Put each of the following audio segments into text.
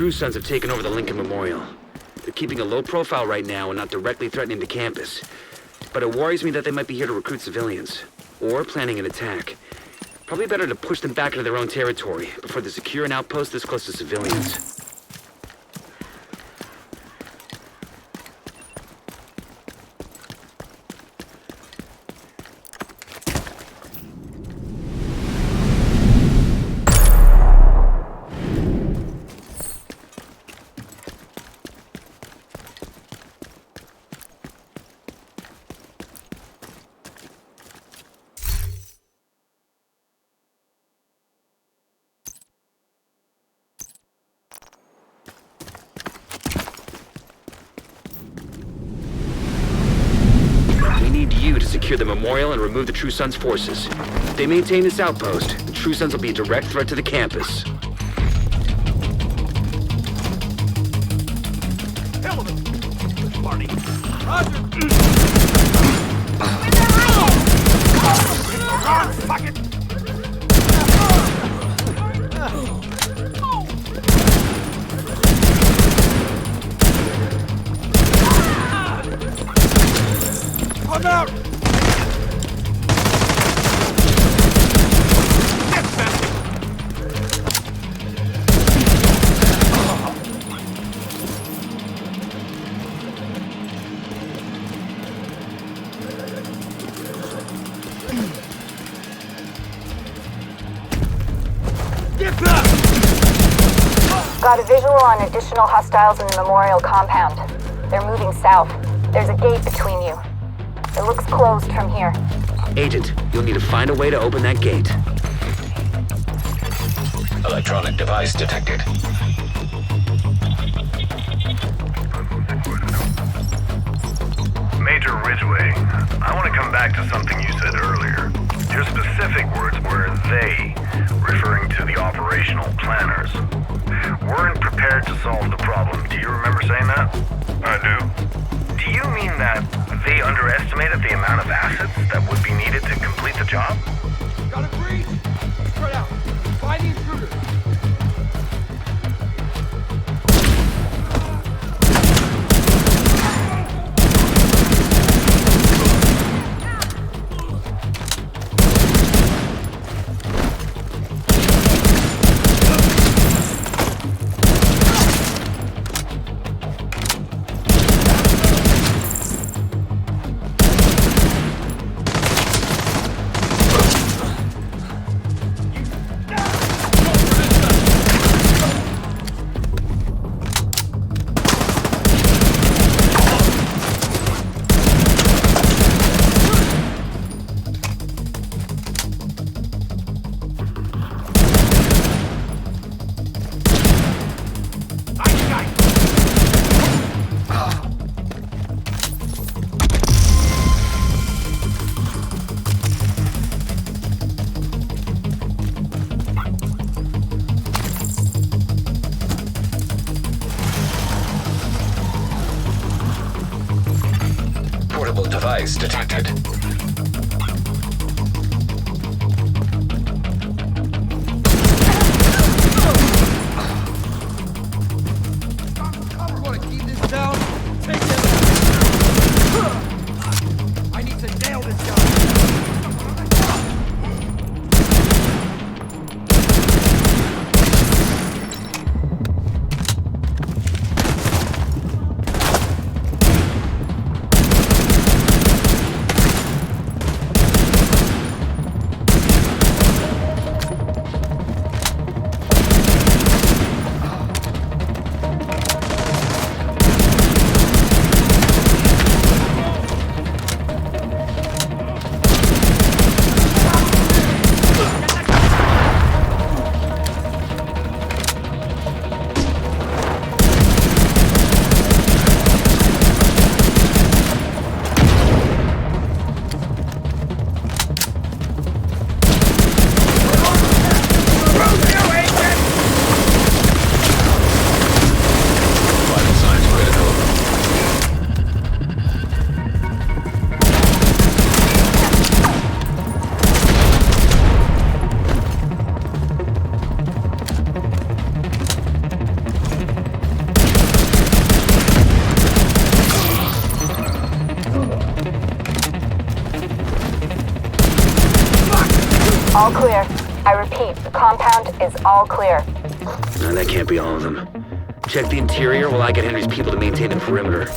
True Sons have taken over the Lincoln Memorial. They're keeping a low profile right now and not directly threatening the campus. But it worries me that they might be here to recruit civilians, or planning an attack. Probably better to push them back into their own territory before they secure an outpost this close to civilians. Secure the memorial and remove the True Sons' forces. If they maintain this outpost, the True Sons will be a direct threat to the campus. Hell of it! Party. Roger! Fuck it! I'm out! Got a visual on additional hostiles in the memorial compound. They're moving south. There's a gate between you. It looks closed from here. Agent, you'll need to find a way to open that gate. Electronic device detected. Major Ridgway, I want to come back to something you said earlier. Your specific words were they, referring to the operational planners. Weren't prepared to solve the problem. Do you remember saying that? I do. Do you mean that they underestimated the amount of assets that would be needed to complete the job? Got a breeze? Spread out. Find the intruder. Device detected. We want to keep this down. Take it. I need to nail this guy. All clear. I repeat, the compound is all clear. No, that can't be all of them. Check the interior while I get Henry's people to maintain the perimeter.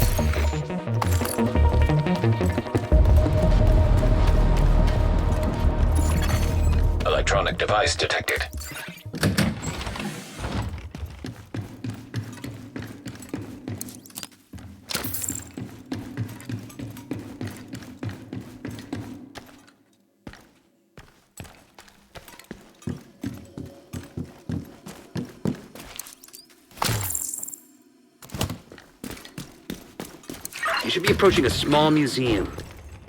Electronic device detected. You should be approaching a small museum.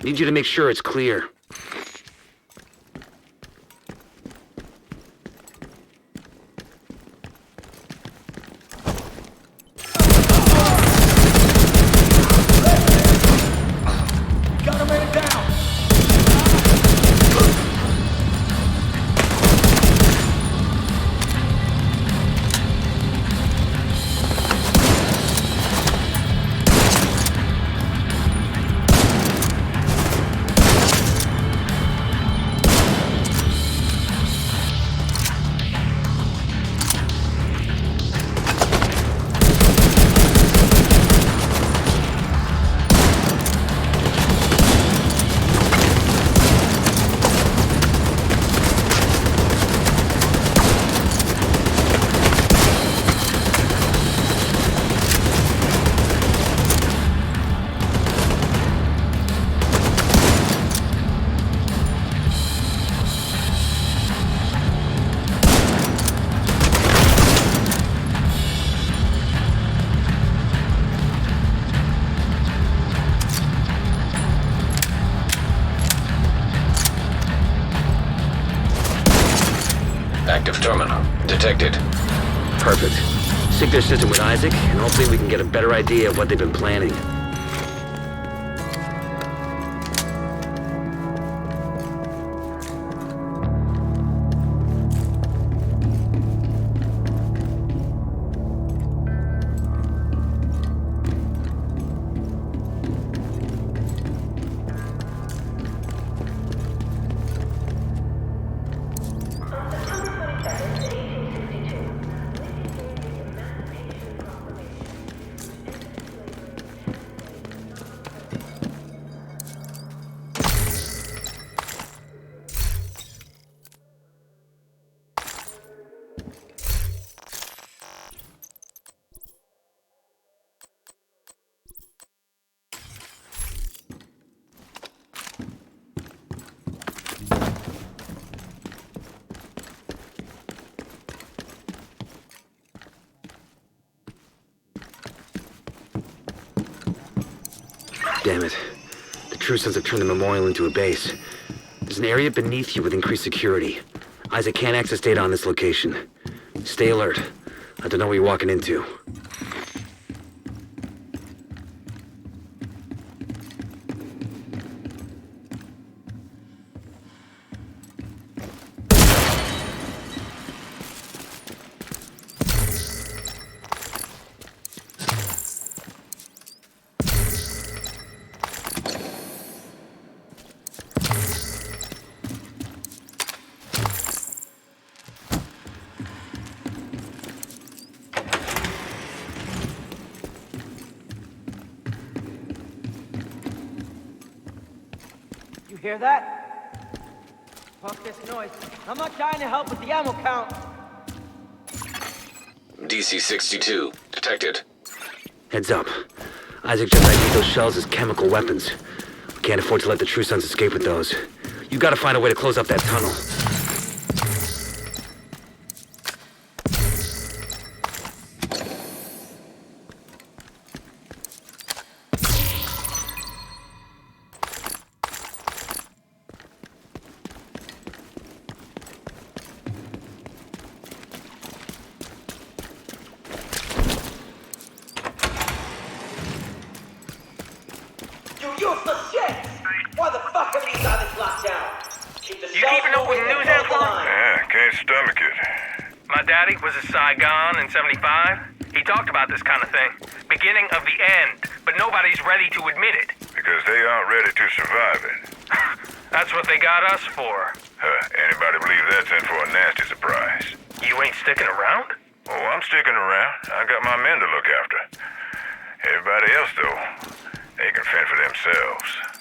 Need you to make sure it's clear. Got a man down! Active terminal detected. Perfect. Sync their system with Isaac, and hopefully we can get a better idea of what they've been planning. Damn it. The True Sons have turned the memorial into a base. There's an area beneath you with increased security. Isaac can't access data on this location. Stay alert. I don't know what you're walking into. You hear that? Fuck this noise. I'm not trying to help with the ammo count. DC-62 detected. Heads up. Isaac just ID'd those shells as chemical weapons. We can't afford to let the True Sons escape with those. You gotta find a way to close up that tunnel. You useless shit! Why the fuck are these others locked down? Keep the You keeping up with news, Antoine? Yeah, can't stomach it. My daddy was in Saigon in '75. He talked about this kind of thing. Beginning of the end, but nobody's ready to admit it. Because they aren't ready to survive it. That's what they got us for. Anybody believe that's in for a nasty surprise. You ain't sticking around? Oh, I'm sticking around. I got my men to look after. Everybody else, though, they can fend for themselves.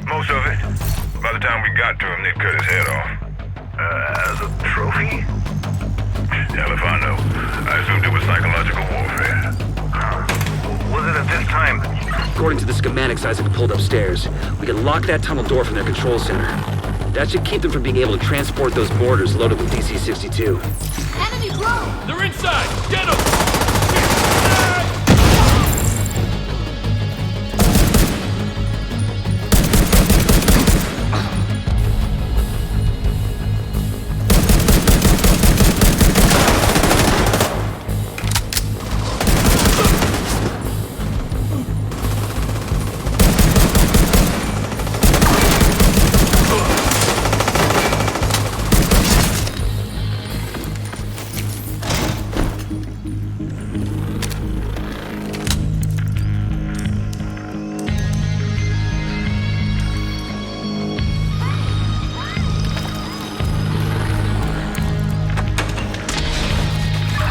Most of it. By the time we got to him, they'd cut his head off. As a trophy? Hell if I know. I assumed it was psychological warfare. Was it at this time? According to the schematics Isaac pulled upstairs, we can lock that tunnel door from their control center. That should keep them from being able to transport those mortars loaded with DC-62. Enemy drone! They're inside! Get them!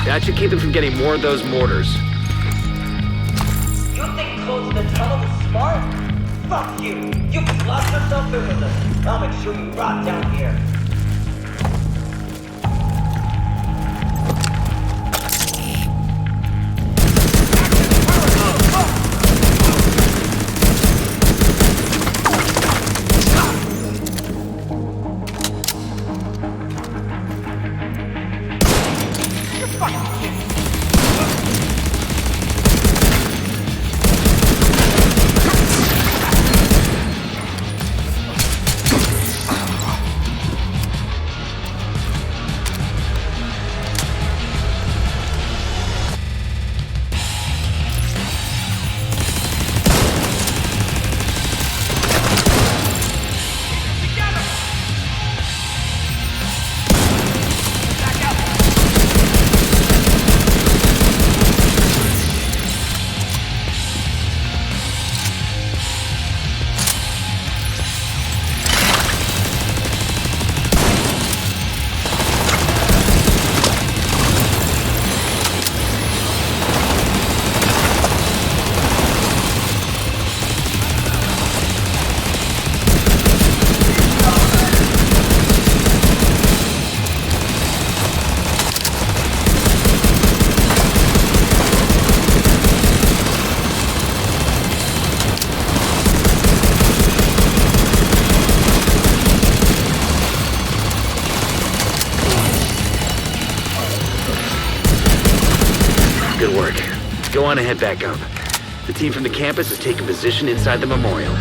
That should keep them from getting more of those mortars. You think closing the tunnel is smart? Fuck you! You can lock yourself in with us. I'll make sure you rot down here. want to head back up. The team from the campus has taken position inside the memorial.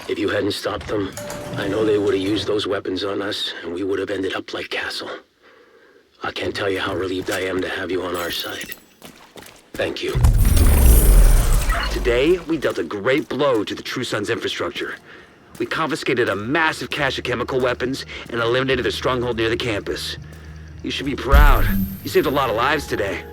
If you hadn't stopped them, I know they would have used those weapons on us, and we would have ended up like Castle. I can't tell you how relieved I am to have you on our side. Thank you. Today, we dealt a great blow to the True Sons infrastructure. We confiscated a massive cache of chemical weapons and eliminated a stronghold near the campus. You should be proud. You saved a lot of lives today.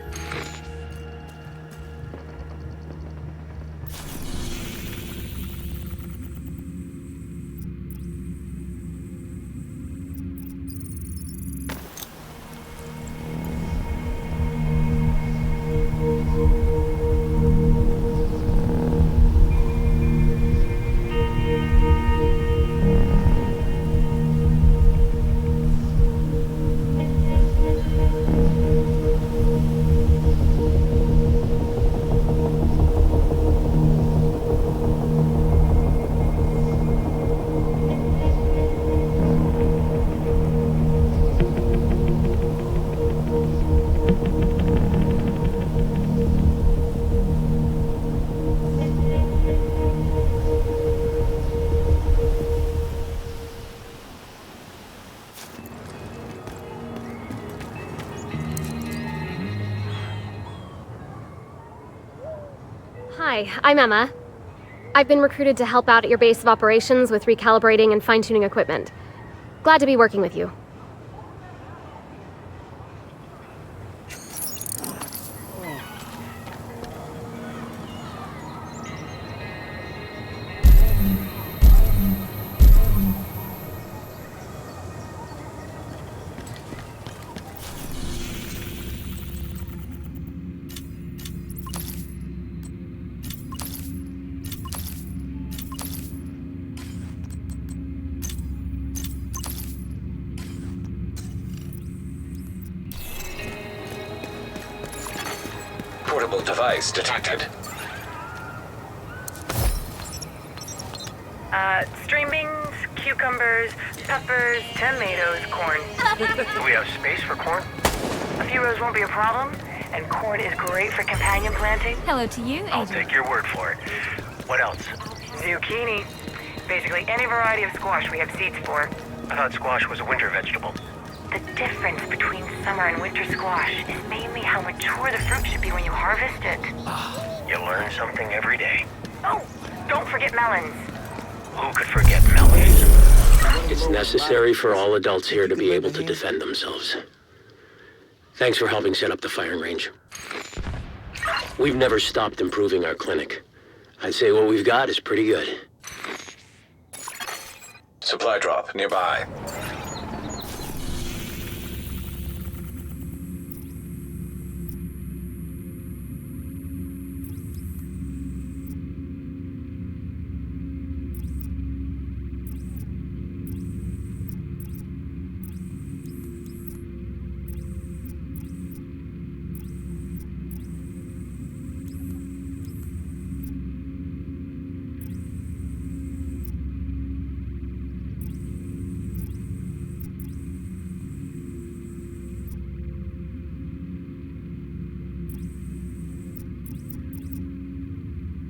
Hi, I'm Emma. I've been recruited to help out at your base of operations with recalibrating and fine-tuning equipment. Glad to be working with you. Portable device detected. String beans, cucumbers, peppers, tomatoes, corn. Do we have space for corn? A few rows won't be a problem, and corn is great for companion planting. Hello to you, I'll Agent. take your word for it. What else? Zucchini. Basically any variety of squash we have seeds for. I thought squash was a winter vegetable. The difference between summer and winter squash is mainly how mature the fruit should be when you harvest it. You learn something every day. Oh, don't forget melons. Who could forget melons? It's necessary for all adults here to be able to defend themselves. Thanks for helping set up the firing range. We've never stopped improving our clinic. I'd say what we've got is pretty good. Supply drop nearby.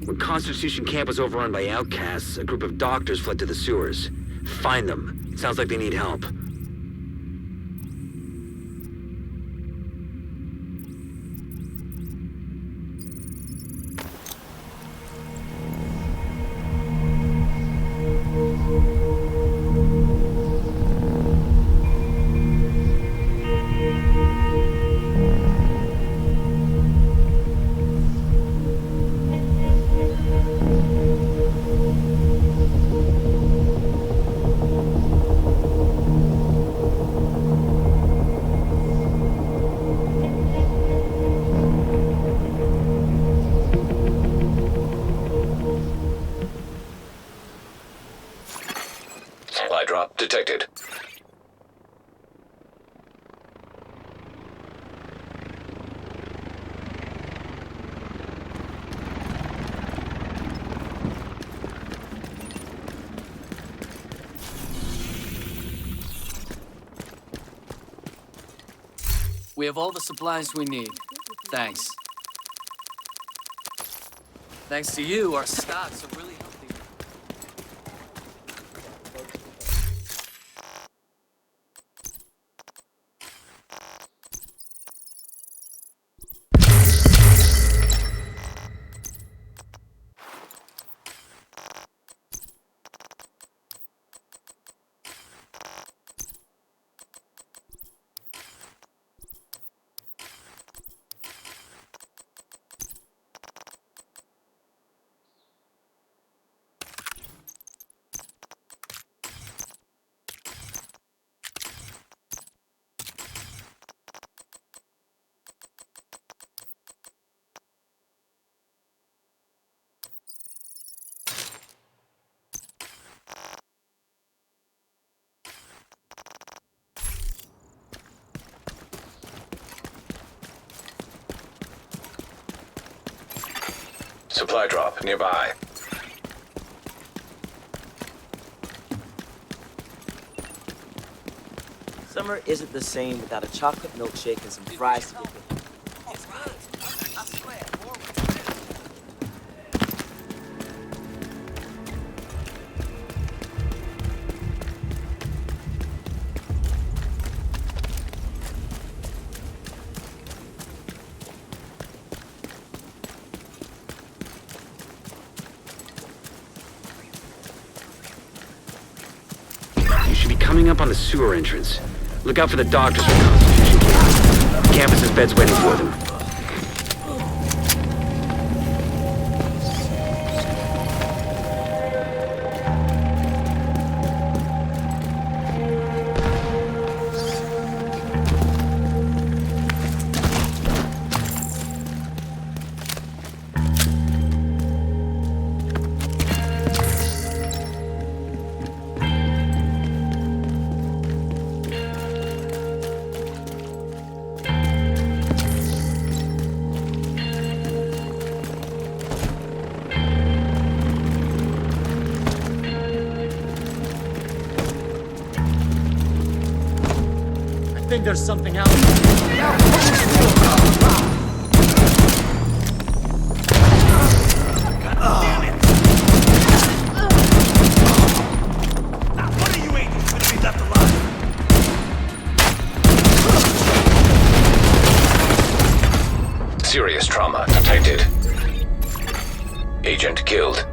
When Constitution Camp was overrun by outcasts, a group of doctors fled to the sewers. Find them. It sounds like they need help. We have all the supplies we need. Thanks. Thanks to you, our stocks are really healthy. Supply drop nearby. Summer isn't the same without a chocolate milkshake and some fries to get with it. You should be coming up on the sewer entrance. Look out for the doctors from Constitution Camp. The campus's bed's waiting for them. I think there's something out there. One of you agents gonna be left alive. Serious trauma detected. Agent killed.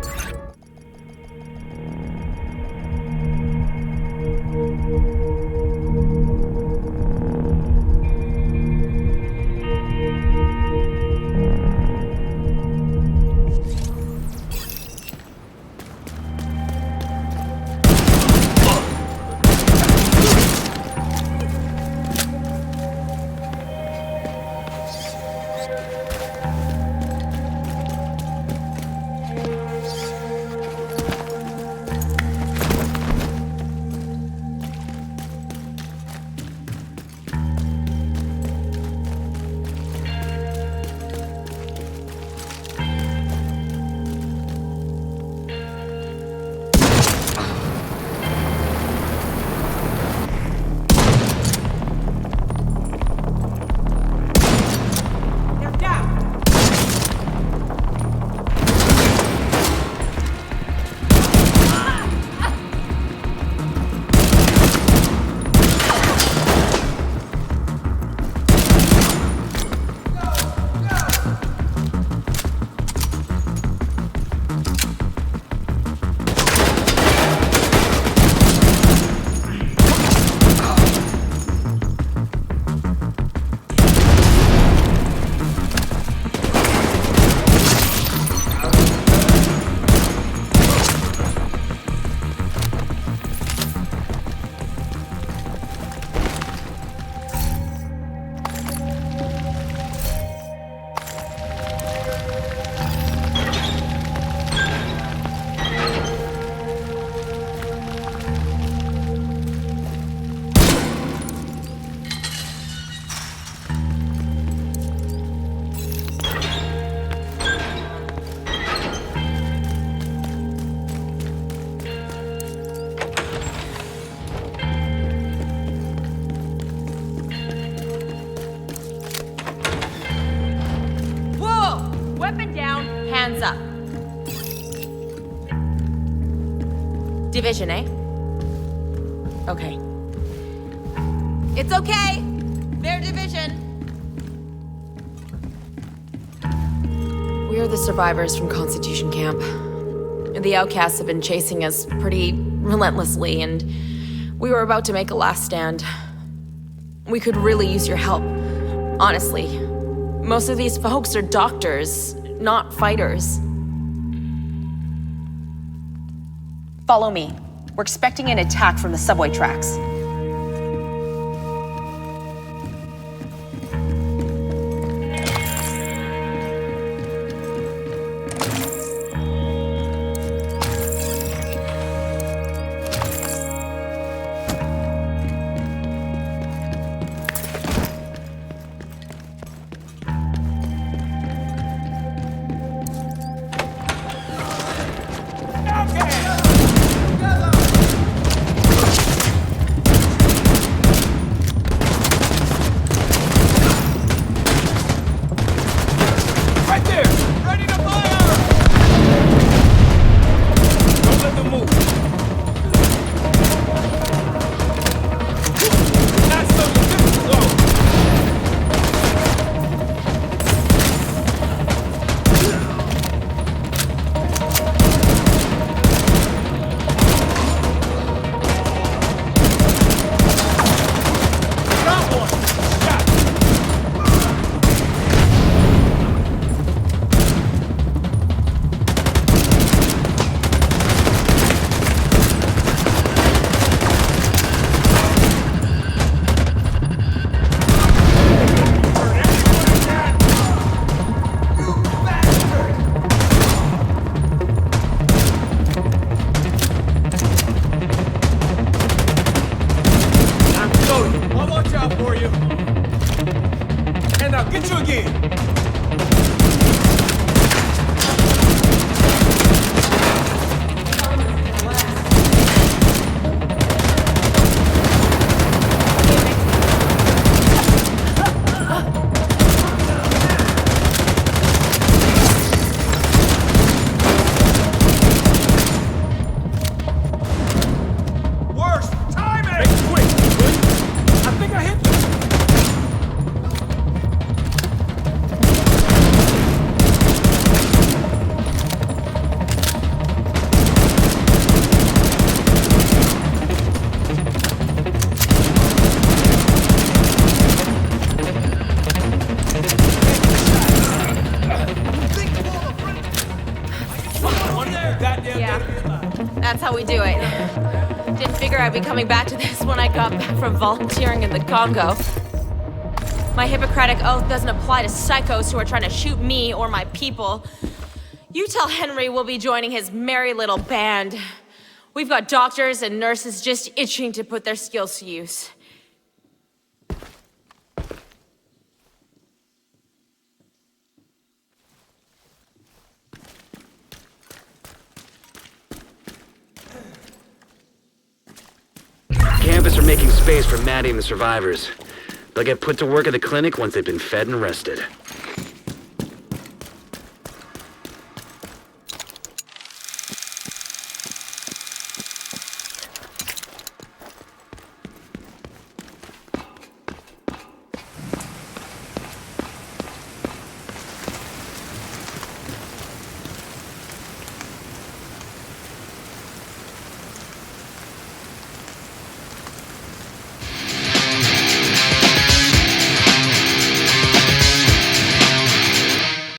Division, eh? Okay. It's okay! Their division! We're the survivors from Constitution Camp. The outcasts have been chasing us pretty relentlessly, and we were about to make a last stand. We could really use your help, honestly. Most of these folks are doctors, not fighters. Follow me. We're expecting an attack from the subway tracks. That's how we do it. Didn't figure I'd be coming back to this when I got back from volunteering in the Congo. My Hippocratic oath doesn't apply to psychos who are trying to shoot me or my people. You tell Henry we'll be joining his merry little band. We've got doctors and nurses just itching to put their skills to use. Campus are making space for Maddie and the survivors. They'll get put to work at the clinic once they've been fed and rested.